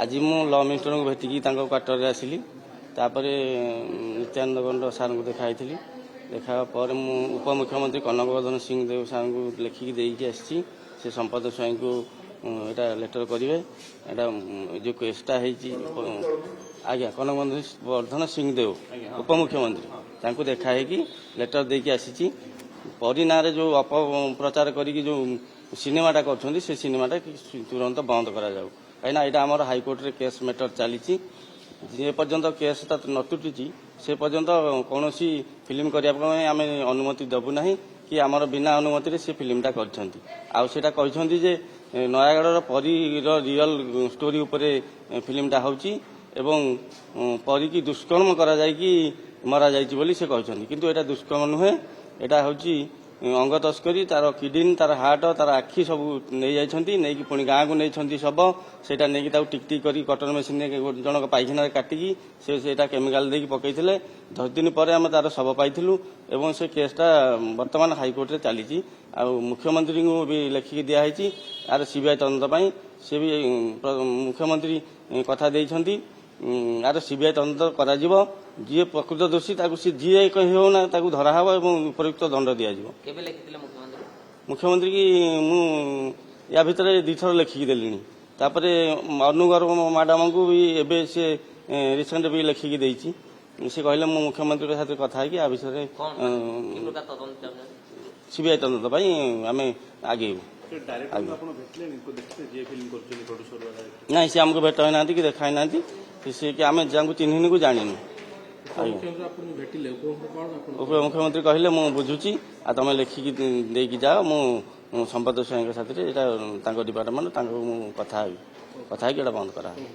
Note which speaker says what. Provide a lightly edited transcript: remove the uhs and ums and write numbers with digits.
Speaker 1: आज मु ल मिनिस्टर को भेटिकी क्वार्टर आसिली तापरे नित्यानंद गंड सार को देखाई देखा पर मु उपमुख्यमंत्री कनकवर्धन सिंह देव सार को लिखिकी देकी आसी से संपद स्वयं को एटा लेटर करेंगे एटा जो केसटा आज्ञा कनकवर्धन सिंह देव उपमुख्यमंत्री देखा है कि लेटर देकी आसी परी ना जो अपप्रचार करी जो सिनेमाटा कर सिनेमाटा तुरंत बंद करा जाऊ कहीं यहाँ आम हाइकोर्ट रे केस मैटर चली जे पर्यंत केसटा न तुटी से पर्यंत कौन फिल्म करने आम अनुमति देबू ना कि आमर बिना अनुमति से फिल्मटा कहते जे नयागढ़ परी रियल स्टोरी उपरे फिल्मटा होची एवं परी की दुष्कर्म करा जाय कि मरा जाइछि बोली से कहते किंतु एटा दुष्कर्म नुहे एटा होची अंग तस्करी तार किडनी तार हार्ट तार आखि सब नहीं जाइछंती नहीं कि पुणी गाँ को नहीं सब सेटा नहीं कि टिक टिक करी कटर मेसीन जनक पाइखाना काटिकी सेटा केमिकाल देकी पकईथिले 10 दिन पर आम तार शव पाइथिलु एवं से केसटा वर्तमान हाइकोर्ट रे चली मुख्यमंत्री को भी लिखिकी दिखाई आर सीबीआई तदंत से भी मुख्यमंत्री कथा देइछंती आर सीबीआई तदंत करा जिवो जी प्रकृत दोषी जी होना धरा हम और उपयुक्त दंड दिज्व मुख्यमंत्री की या भितर 2 थर लिखिकी देली अनुगर मैडम को भी एबे से रिसेंट भी लिखिकी देइछि से कहले मु मुख्यमंत्री के साथ कथा है विषय सीबीआई तदंत आम आगे ना सी आमको भेट होना कि देखा ना सी कि आम जहाँ चिन्हनी को जानू उपमुख्यमंत्री कहले मु बुझुची आ तुम लिखिकी देकी जाओ मु संपद स्वयं साथी डिपार्टमेंट कथा बंद करा।